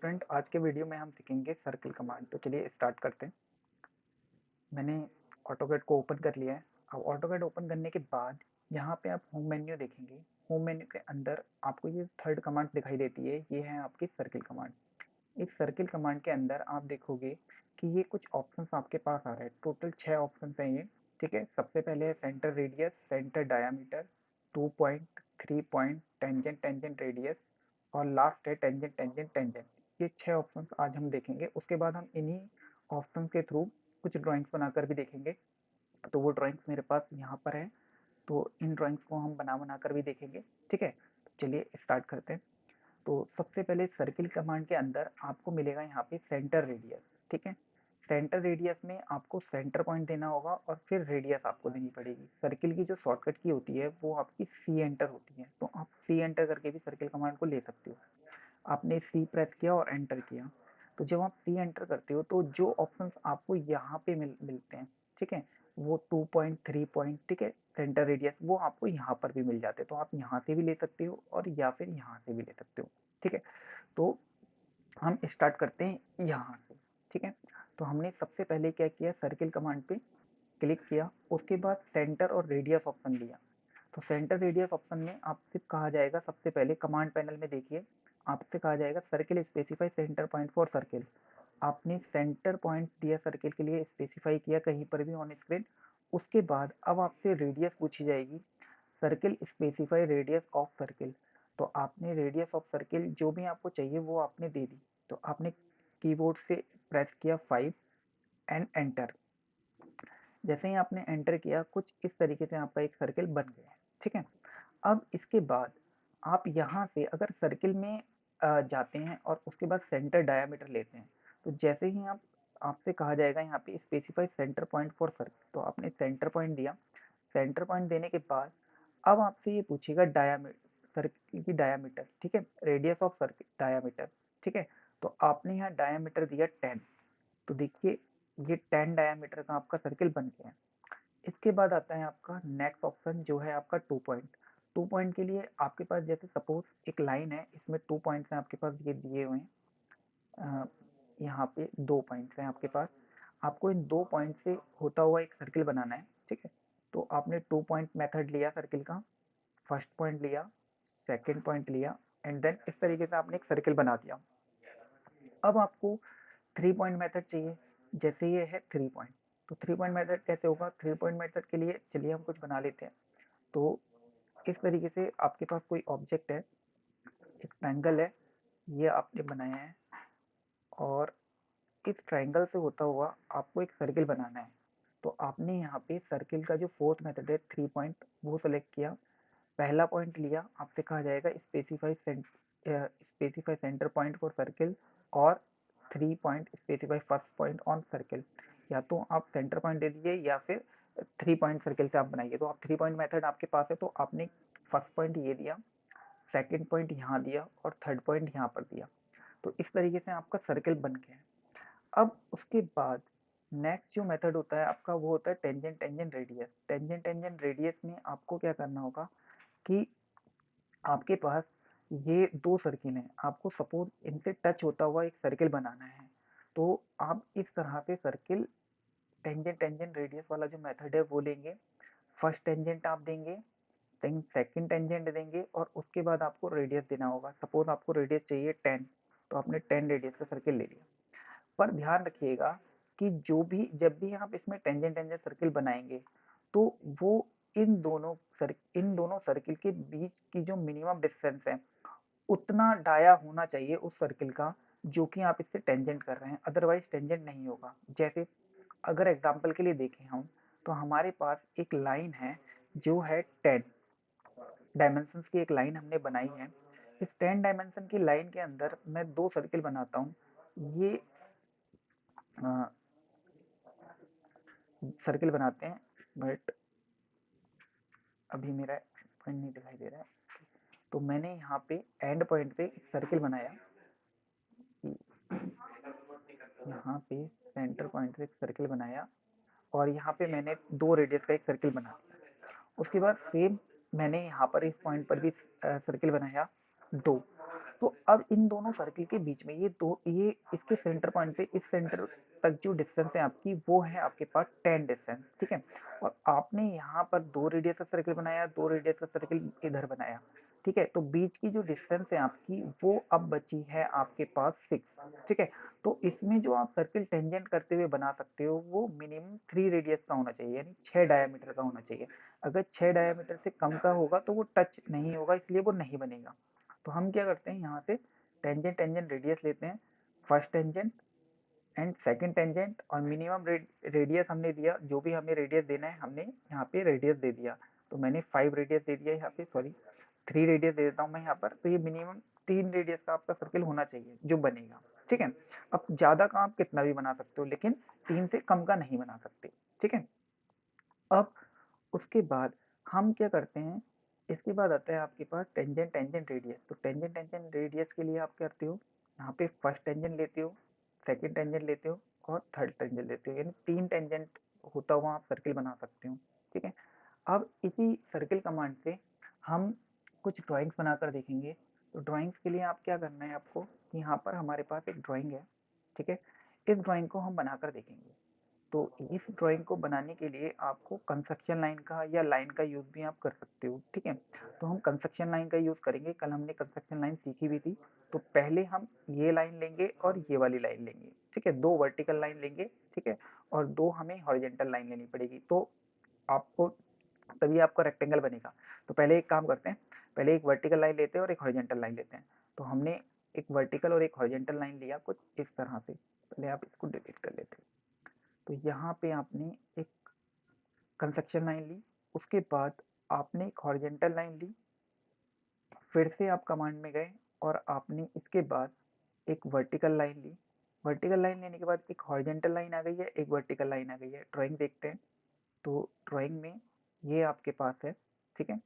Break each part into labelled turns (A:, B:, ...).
A: Student, आज के video में हम सीखेंगे सर्किल कमांड। तो चलिए स्टार्ट करते हैं। मैंने ऑटोकैड को ओपन कर लिया है। अब ऑटोकैड ओपन करने के बाद यहाँ पे आप होम मेन्यू देखेंगे। होम मेन्यू के अंदर आपको ये थर्ड कमांड दिखाई देती है, ये है आपकी सर्किल कमांड। इस सर्किल कमांड के अंदर आप देखोगे कि ये कुछ ऑप्शंस आपके पास आ रहे हैं। टोटल 6 ऑप्शंस हैं ये, ठीक है। सबसे पहले है centre radius, centre diameter, 2 point, 3 point, tangent tangent radius और लास्ट है टेंजेंट टेंजेंट टेंजेंट। ये 6 ऑप्शंस आज हम देखेंगे। उसके बाद हम इन्हीं ऑप्शंस के थ्रू कुछ ड्राइंग्स बनाकर भी देखेंगे। तो वो ड्राइंग्स मेरे पास यहाँ पर है, तो इन ड्राइंग्स को हम बना बना कर भी देखेंगे, ठीक है। चलिए स्टार्ट करते हैं। तो सबसे पहले सर्किल कमांड के अंदर आपको मिलेगा यहाँ पे सेंटर रेडियस, ठीक है। सेंटर रेडियस में आपको सेंटर पॉइंट देना होगा और फिर रेडियस आपको देनी पड़ेगी। सर्किल की जो शॉर्टकट की होती है वो आपकी सी एंटर होती है, तो आप सी एंटर करके भी सर्किल कमांड को ले सकते हो। आपने सी प्रेस किया और एंटर किया, तो जब आप सी एंटर करते हो तो जो ऑप्शंस आपको यहाँ पे मिलते हैं, ठीक है, वो 2 पॉइंट, 3 पॉइंट, ठीक है, सेंटर रेडियस, वो आपको यहाँ पर भी मिल जाते हैं। तो आप यहाँ से भी ले सकते हो और या फिर यहाँ से भी ले सकते हो, ठीक है। तो हम स्टार्ट करते हैं यहाँ से, ठीक है। तो हमने सबसे पहले क्या किया, सर्किल कमांड पे क्लिक किया, उसके बाद सेंटर और रेडियस ऑप्शन लिया। तो सेंटर रेडियस ऑप्शन में आपसे कहा जाएगा, सबसे पहले कमांड पैनल में देखिए, आपसे कहा जाएगा circle specify centre point for circle. आपने सेंटर पॉइंट दिया सर्किल के लिए, स्पेसिफाई किया कहीं पर भी ऑन स्क्रीन। उसके बाद अब आपसे रेडियस पूछी जाएगी, circle specify radius of circle. तो आपने रेडियस ऑफ सर्किल जो भी आपको चाहिए वो आपने दे दी। तो आपने कीबोर्ड से प्रेस किया 5 एंड एंटर। जैसे ही आपने एंटर किया, कुछ इस तरीके से आपका एक सर्किल बन गया है, ठीक है। अब इसके बाद आप यहाँ से अगर सर्किल में जाते हैं और उसके बाद सेंटर डायामीटर लेते हैं, तो जैसे ही आप आपसे कहा जाएगा यहाँ पे specify centre point for circle, तो आपने सेंटर पॉइंट दिया। सेंटर पॉइंट देने के बाद अब आपसे ये पूछेगा डायामीटर, सर्किल की डायामीटर, ठीक है, रेडियस ऑफ सर्किल डायामीटर, ठीक है। तो आपने यहाँ डायामीटर दिया 10। तो देखिए ये 10 डायामीटर का आपका सर्किल बन गया है। इसके बाद आता है आपका नेक्स्ट ऑप्शन, जो है आपका 2 पॉइंट। 2 पॉइंट के लिए आपके पास जैसे सपोज एक लाइन है, इसमें 2 पॉइंट्स हैं आपके पास, ये दिए हुए हैं। यहाँ पे 2 पॉइंट्स हैं आपके पास। आपको इन 2 पॉइंट से होता हुआ एक सर्किल बनाना है, ठीक है। तो आपने 2 पॉइंट मेथड लिया सर्किल का, फर्स्ट पॉइंट लिया, सेकेंड पॉइंट लिया, एंड देन इस तरीके से आपने एक सर्किल बना दिया। अब आपको 3 पॉइंट मेथड चाहिए, जैसे ये है 3 पॉइंट। तो 3 पॉइंट मेथड कैसे होगा, 3 पॉइंट मेथड के लिए चलिए हम कुछ बना लेते हैं। तो इस तरीके से आपके पास कोई ऑब्जेक्ट है, एक ट्रायंगल है, ये आपने बनाया है, और इस ट्रायंगल से होता हुआ आपको एक सर्किल बनाना है। तो आपने यहाँ पे सर्किल का जो फोर्थ मेथड है 3 पॉइंट, वो सेलेक्ट किया। पहला पॉइंट लिया, आपसे कहा जाएगा specify centre point for circle और 3 point specify first point on circle. या तो आप सेंटर पॉइंट दे दीजिए या फिर 3 पॉइंट सर्किल से आप बनाइए। तो आप 3 पॉइंट मेथड आपके पास है, तो आपने फर्स्ट पॉइंट ये दिया, सेकेंड पॉइंट यहाँ दिया और थर्ड पॉइंट यहाँ पर दिया। तो इस तरीके से आपका सर्किल बन गया है। अब उसके बाद नेक्स्ट जो मेथड होता है आपका, वो होता है tangent tangent radius. Tangent tangent radius में आपको क्या करना होगा कि आपके पास ये 2 सर्किल हैं, आपको सपोज इनसे टच होता हुआ एक सर्किल बनाना है। तो आप इस तरह से सर्किल टेंजेंट टेंजेंट रेडियस वाला जो मेथड है वो लेंगे। फर्स्ट टेंजेंट आप देंगे, देन सेकंड टेंजेंट देंगे और उसके बाद आपको रेडियस देना होगा। सपोज आपको रेडियस चाहिए 10, तो आपने 10 रेडियस का सर्किल ले लिया। पर ध्यान रखिएगा कि जब भी आप इसमें टेंजेंट टेंजेंट सर्किल बनाएंगे, तो वो इन दोनों सर्किल के बीच की जो मिनिमम डिस्टेंस है, उतना डाया होना चाहिए उस सर्किल का जो कि आप इससे टेंजेंट कर रहे हैं, अदरवाइज टेंजेंट नहीं होगा। जैसे अगर एग्जांपल के लिए देखें हम, तो हमारे पास एक लाइन है जो है 10 डायमेंशंस की, एक लाइन हमने बनाई है। इस 10 डायमेंशन की लाइन के अंदर मैं 2 सर्किल बनाता हूँ। ये सर्किल बनाते हैं, बट अभी मेरा पॉइंट नहीं दिखाई दे रहा है। तो मैंने यहाँ पे एंड पॉइंट पे एक सर्किल बनाया, यहाँ पे सेंटर पॉइंट पे एक सर्किल बनाया, और यहाँ पे मैंने 2 रेडियस का एक सर्किल बना दिया। उसके बाद सेम मैंने यहाँ पर इस पॉइंट पर भी सर्किल बनाया 2। तो अब इन दोनों सर्किल के बीच में ये इसके सेंटर पॉइंट से इस सेंटर तक जो डिस्टेंस है आपकी, वो है आपके पास 10 डिस्टेंस, ठीक है। और आपने यहाँ पर 2 रेडियस का सर्किल बनाया, 2 रेडियस का सर्किल इधर बनाया, ठीक है। तो बीच की जो डिस्टेंस है आपकी, वो अब बची है आपके पास 6, ठीक है। तो इसमें जो आप सर्किल टेंजेंट करते हुए बना सकते हो, वो मिनिमम 3 रेडियस का होना चाहिए, यानी 6 डायमीटर का होना चाहिए। अगर 6 डायमीटर से कम का होगा तो वो टच नहीं होगा, इसलिए वो नहीं बनेगा। तो हम क्या करते हैं, यहाँ से टेंजेंट टेंजेंट रेडियस लेते हैं, first tangent and second tangent, और मिनिमम रेडियस हमने दिया, जो भी हमें रेडियस देना है हमने यहाँ पे रेडियस दे दिया। तो मैंने 5 रेडियस दे दिया यहाँ पे, सॉरी 3 रेडियस दे देता हूँ मैं यहाँ पर। तो ये मिनिमम 3 रेडियस का आपका सर्किल होना चाहिए जो बनेगा, ठीक है। अब ज़्यादा का आप कितना भी बना सकते हो, लेकिन 3 से कम का नहीं बना सकते, ठीक है। अब उसके बाद हम क्या करते हैं, इसके बाद आता है आपके पास टेंजेंट टेंजेंट रेडियस। तो टेंजेंट टेंजेंट रेडियस के लिए आप क्या करते हो, यहाँ पे फर्स्ट टेंजेंट लेते हो, सेकंड टेंजेंट लेते हो और थर्ड टेंजेंट लेते हो, यानी 3 टेंजेंट होता हुआ आप सर्किल बना सकते हो, ठीक है। अब इसी सर्किल कमांड से हम कुछ ड्राइंग्स बनाकर देखेंगे। तो ड्राइंग्स के लिए आप क्या करना है आपको, कि यहाँ पर हमारे पास एक ड्राइंग है, ठीक है। इस ड्राइंग को हम बनाकर देखेंगे। तो इस ड्राइंग को बनाने के लिए आपको कंस्ट्रक्शन लाइन का या लाइन का यूज़ भी आप कर सकते हो, ठीक है। तो हम कंस्ट्रक्शन लाइन का यूज़ करेंगे, कल हमने कंस्ट्रक्शन लाइन सीखी भी थी। तो पहले हम ये लाइन लेंगे और ये वाली लाइन लेंगे, ठीक है। 2 वर्टिकल लाइन लेंगे, ठीक है, और 2 हमें हॉरिजेंटल लाइन लेनी पड़ेगी। तो आपको तभी आपका रेक्टेंगल बनेगा। तो पहले एक काम करते हैं, पहले एक वर्टिकल लाइन लेते हैं और एक हॉरिजेंटल लाइन लेते हैं। तो हमने एक वर्टिकल और एक हॉरिजेंटल लाइन लिया कुछ इस तरह से। पहले आप इसको डिलीट कर लेते हैं। तो यहाँ पे आपने एक कंस्ट्रक्शन लाइन ली, उसके बाद आपने एक हॉरिजेंटल लाइन ली, फिर से आप कमांड में गए और आपने इसके बाद एक वर्टिकल लाइन ली। वर्टिकल लाइन लेने के बाद एक हॉरिजेंटल लाइन आ गई है, एक वर्टिकल लाइन आ गई है। ड्राइंग देखते हैं। तो ड्राइंग में ये आपके पास है, ठीक है।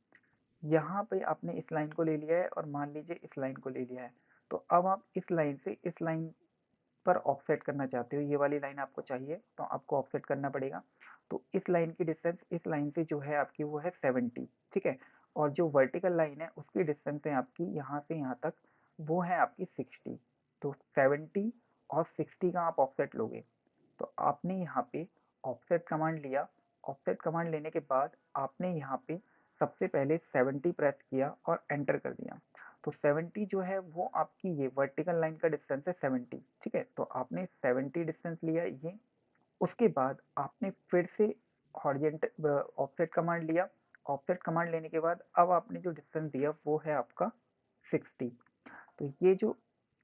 A: यहाँ पे आपने इस लाइन को ले लिया है और मान लीजिए इस लाइन को ले लिया है। तो अब आप इस लाइन से इस लाइन पर ऑफसेट करना चाहते हो, ये वाली लाइन आपको चाहिए, तो आपको ऑफसेट करना पड़ेगा। तो इस लाइन की डिस्टेंस इस लाइन से जो है आपकी, वो है 70, ठीक है। और जो वर्टिकल लाइन है उसकी डिस्टेंस है आपकी यहाँ से यहाँ तक, वो है आपकी 60। तो 70 और 60 का आप ऑफसेट लोगे। तो आपने यहाँ पे ऑफसेट कमांड लिया। ऑफसेट कमांड लेने के बाद आपने यहाँ पे सबसे पहले 70 प्रेस किया और एंटर कर दिया। तो 70 जो है वो आपकी ये वर्टिकल लाइन का डिस्टेंस है 70, ठीक है। तो आपने 70 डिस्टेंस लिया ये। उसके बाद आपने फिर से हॉरिजेंटल ऑफसेट कमांड लिया। ऑफसेट कमांड लेने के बाद अब आपने जो डिस्टेंस दिया वो है आपका 60। तो ये जो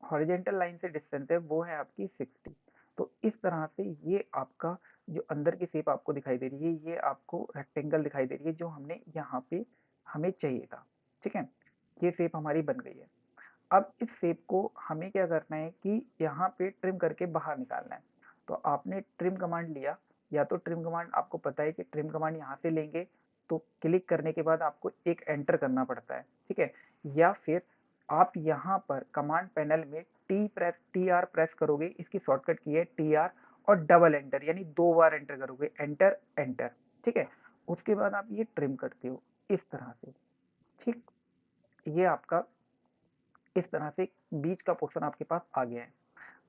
A: हॉरिजेंटल लाइन से डिस्टेंस है वो है आपकी 60। तो इस तरह से ये आपका जो अंदर की शेप आपको दिखाई दे रही है, ये आपको रेक्टेंगल दिखाई दे रही है, जो हमने यहाँ पे हमें चाहिए था, ठीक है। ये शेप हमारी बन गई है। अब इस शेप को हमें क्या करना है कि यहाँ पे ट्रिम करके बाहर निकालना है। तो आपने ट्रिम कमांड लिया, या तो ट्रिम कमांड आपको पता है कि ट्रिम कमांड यहाँ से लेंगे, तो क्लिक करने के बाद आपको एक एंटर करना पड़ता है, ठीक है। या फिर आप यहाँ पर कमांड पैनल में टी आर प्रेस करोगे, इसकी शॉर्टकट की है टी आर, और डबल एंटर, यानी 2 बार एंटर करोगे, एंटर एंटर, ठीक है। उसके बाद आप ये ट्रिम करते हो इस तरह से, ठीक। ये आपका इस तरह से बीच का पोर्शन आपके पास आ गया है।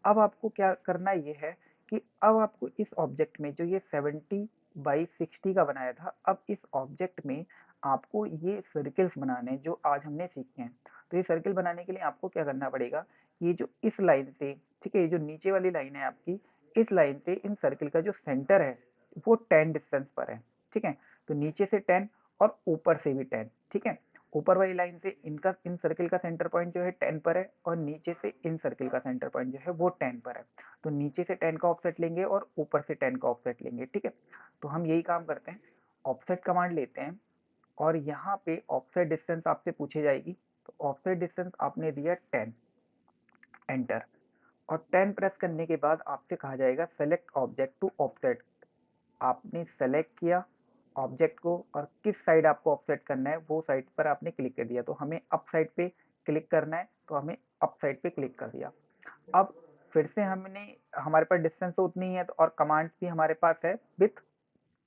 A: अब आपको क्या करना ये है कि अब आपको इस ऑब्जेक्ट में जो ये 70 बाई 60 का बनाया था, अब इस ऑब्जेक्ट में आपको ये सर्कल्स बनाने हैं जो आज हमने सीखे हैं। तो ये सर्कल बनाने के लिए आपको क्या करना पड़ेगा, ये जो इस लाइन से, ठीक है, ये जो नीचे वाली लाइन है आपकी, इस लाइन से इन सर्कल का जो सेंटर है वो 10 डिस्टेंस पर है, ठीक है। तो नीचे से 10 और ऊपर से भी 10, ठीक है। ऊपर वाली लाइन से इनका इन सर्कल का सेंटर पॉइंट जो है 10 पर है, और नीचे से इन सर्कल का सेंटर पॉइंट जो है वो 10 पर है। तो नीचे से 10 का ऑफसेट लेंगे और ऊपर से 10 का ऑफसेट लेंगे, ठीक है। तो हम यही काम करते हैं, ऑफसेट कमांड लेते हैं और यहाँ पे ऑफसेट डिस्टेंस आपसे पूछी जाएगी। तो ऑफसेट डिस्टेंस आपने दिया 10, एंटर। और 10 प्रेस करने के बाद आपसे कहा जाएगा सेलेक्ट ऑब्जेक्ट टू ऑफसेट। आपने सेलेक्ट किया ऑब्जेक्ट को, और किस साइड आपको ऑफसेट करना है वो साइड पर आपने क्लिक कर दिया। तो हमें अप साइड पे क्लिक करना है, तो हमें अप साइड पे क्लिक कर दिया। अब फिर से हमने, हमारे पास डिस्टेंस तो उतनी ही है, तो और कमांड्स भी हमारे पास है विथ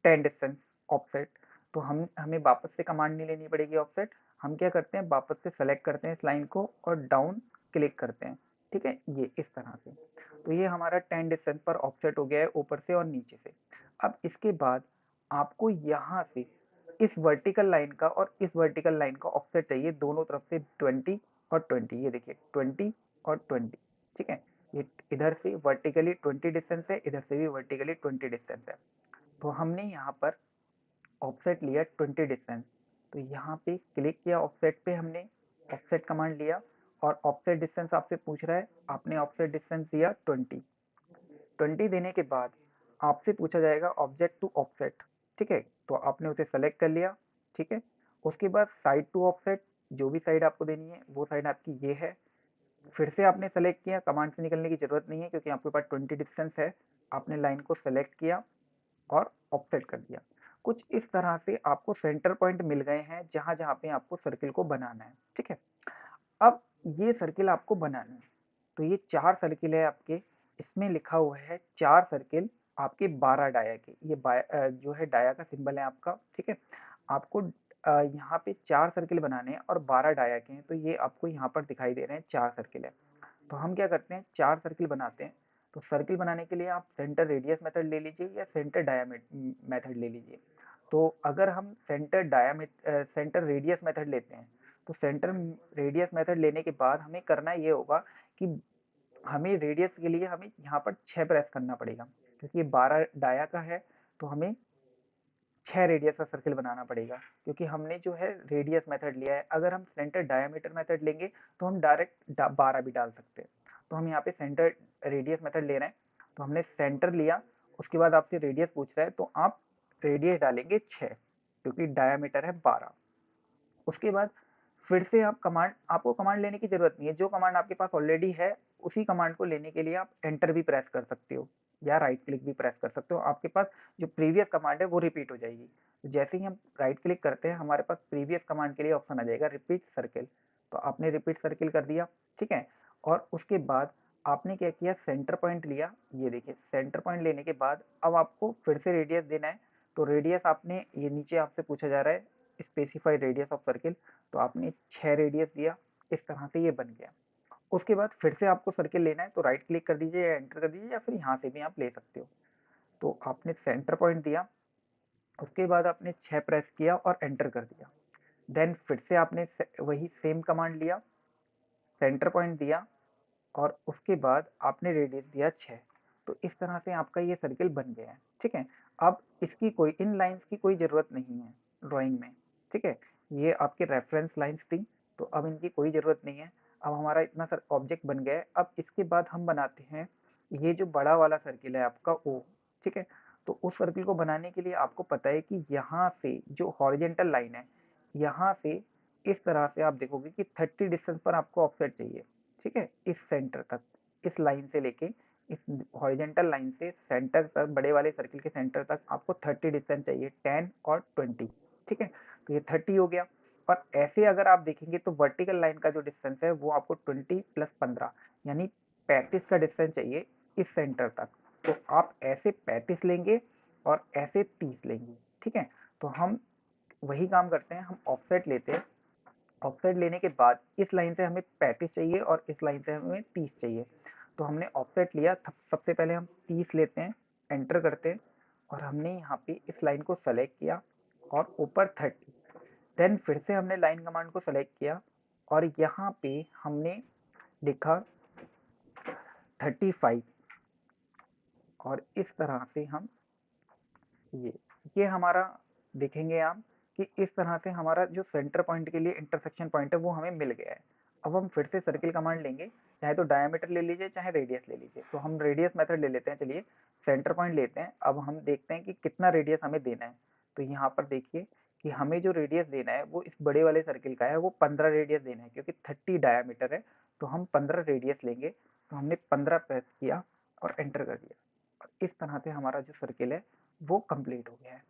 A: 10 डिस्टेंस ऑफसेट। तो हमें वापस से कमांड नहीं लेनी पड़ेगी ऑफसेट। हम क्या करते हैं, वापस से सेलेक्ट करते हैं इस लाइन को और डाउन क्लिक करते हैं, ठीक है, ये इस तरह से। तो ये हमारा 10 डिस्टेंस पर ऑफसेट हो गया है ऊपर से और नीचे से। अब इसके बाद आपको यहाँ से इस वर्टिकल लाइन का और इस वर्टिकल लाइन का ऑफसेट चाहिए दोनों तरफ से 20 और 20। ये देखिए 20 और 20, ठीक है। ये इधर से वर्टिकली 20 डिस्टेंस है, इधर से भी वर्टिकली 20 डिस्टेंस है। तो हमने यहाँ पर ऑफसेट लिया 20 डिस्टेंस, तो यहाँ पे क्लिक किया ऑफसेट पे, हमने ऑफसेट कमांड लिया और ऑफसेट डिस्टेंस आपसे पूछ रहा है, आपने ऑफसेट डिस्टेंस दिया 20। 20 देने के बाद आपसे पूछा जाएगा ऑब्जेक्ट टू ऑफसेट, ठीक है, तो आपने उसे सेलेक्ट कर लिया, ठीक है। उसके बाद साइड टू ऑफसेट, जो भी साइड आपको देनी है वो साइड आपकी ये है। फिर से आपने सेलेक्ट किया, कमांड से निकलने की जरूरत नहीं है क्योंकि आपके पास 20 डिस्टेंस है। आपने लाइन को सेलेक्ट किया और ऑफसेट कर दिया। कुछ इस तरह से आपको सेंटर पॉइंट मिल गए हैं जहां जहां पे आपको सर्किल को बनाना है, ठीक है। अब ये सर्किल आपको बनाना है, तो ये 4 सर्किल है आपके, इसमें लिखा हुआ है 4 सर्किल आपके 12 डाया के। ये जो है डाया का सिंबल है आपका, ठीक है। आपको यहाँ पे 4 सर्किल बनाने हैं और 12 डाया के हैं, तो ये आपको यहाँ पर दिखाई दे रहे हैं 4 सर्किल है। तो हम क्या करते हैं, 4 सर्किल बनाते हैं। तो सर्किल बनाने के लिए आप सेंटर रेडियस मेथड ले लीजिए या सेंटर मेथड ले लीजिए। तो अगर हम सेंटर रेडियस मेथड लेते हैं, तो सेंटर रेडियस मेथड लेने के बाद हमें करना ये होगा कि हमें रेडियस के लिए हमें यहाँ पर 6 प्रेस करना पड़ेगा, क्योंकि ये 12 डाया का है, तो हमें 6 रेडियस का सर्किल बनाना पड़ेगा, क्योंकि हमने जो है रेडियस मेथड लिया है। अगर हम सेंटर डायमीटर मेथड लेंगे तो हम डायरेक्ट 12 भी डाल सकते हैं। तो हम यहाँ पे सेंटर रेडियस मेथड ले रहे हैं, तो हमने सेंटर लिया, उसके बाद आपसे रेडियस पूछ रहा है, तो आप रेडियस डालेंगे 6, क्योंकि डायमीटर है 12। उसके बाद फिर से आपको कमांड लेने की जरूरत नहीं है, जो कमांड आपके पास ऑलरेडी है उसी कमांड को लेने के लिए आप एंटर भी प्रेस कर सकते हो या राइट क्लिक भी प्रेस कर सकते हो। आपके पास जो प्रीवियस कमांड है वो रिपीट हो जाएगी। तो जैसे ही हम राइट क्लिक करते हैं, हमारे पास प्रीवियस कमांड के लिए ऑप्शन आ जाएगा रिपीट सर्किल, तो आपने रिपीट सर्किल कर दिया, ठीक है। और उसके बाद आपने क्या किया, सेंटर पॉइंट लिया। ये देखिए सेंटर पॉइंट लेने के बाद अब आपको फिर से रेडियस देना है। तो रेडियस आपने, ये नीचे आपसे पूछा जा रहा है स्पेसिफाइड रेडियस ऑफ सर्किल, तो आपने 6 रेडियस दिया, इस तरह से ये बन गया। उसके बाद फिर से आपको सर्किल लेना है, तो राइट क्लिक कर दीजिए या एंटर कर दीजिए, या फिर यहाँ से भी आप ले सकते हो। तो आपने सेंटर पॉइंट दिया, उसके बाद आपने 6 प्रेस किया और एंटर कर दिया। देन फिर से आपने वही सेम कमांड लिया, सेंटर पॉइंट दिया और उसके बाद आपने रेडियस दिया 6। तो इस तरह से आपका ये सर्किल बन गया है, ठीक है। अब इसकी कोई इन लाइंस की कोई ज़रूरत नहीं है ड्राइंग में, ठीक है। ये आपके रेफरेंस लाइंस थी, तो अब इनकी कोई ज़रूरत नहीं है। अब हमारा इतना सर ऑब्जेक्ट बन गया है। अब इसके बाद हम बनाते हैं ये जो बड़ा वाला सर्किल है आपका ओ, ठीक है। तो उस सर्किल को बनाने के लिए आपको पता है कि यहाँ से जो हॉरिजेंटल लाइन है, यहाँ से इस तरह से आप देखोगे कि 30 डिस्टेंस पर आपको ऑफसेट चाहिए, ठीक है। इस सेंटर तक, इस लाइन से लेके इस हॉरिजेंटल लाइन से सेंटर तक, बड़े वाले सर्किल के सेंटर तक आपको 30 डिस्टेंस चाहिए, 10 और 20, ठीक है। तो ये 30 हो गया। और ऐसे अगर आप देखेंगे तो वर्टिकल लाइन का जो डिस्टेंस है वो आपको 20 प्लस 15 यानी 35 का डिस्टेंस चाहिए इस सेंटर तक। तो आप ऐसे 35 लेंगे और ऐसे 30 लेंगे, ठीक है। तो हम वही काम करते हैं, हम ऑफसेट लेते हैं। ऑफसेट लेने के बाद इस लाइन से हमें 35 चाहिए और इस लाइन से हमें 30 चाहिए। तो हमने ऑफसेट लिया, सबसे पहले हम 30 लेते हैं, एंटर करते हैं और हमने यहाँ पे इस लाइन को सेलेक्ट किया और ऊपर 30। देन फिर से हमने लाइन कमांड को सेलेक्ट किया और यहाँ पे हमने लिखा 35 और इस तरह से हम ये हमारा देखेंगे आप कि इस तरह से हमारा जो सेंटर पॉइंट के लिए इंटरसेक्शन पॉइंट है वो हमें मिल गया है। अब हम फिर से सर्किल कमांड लेंगे, चाहे तो डायमीटर ले लीजिए चाहे रेडियस ले लीजिए। तो हम रेडियस मेथड ले लेते हैं, चलिए सेंटर पॉइंट लेते हैं। अब हम देखते हैं कि कितना रेडियस हमें देना है। तो यहाँ पर देखिए कि हमें जो रेडियस देना है वो इस बड़े वाले सर्किल का है, वो 15 रेडियस देना है, क्योंकि 30 डायमीटर है तो हम 15 रेडियस लेंगे। तो हमने 15 प्रेस किया और एंटर कर दिया और इस तरह से हमारा जो सर्किल है वो कंप्लीट हो गया है।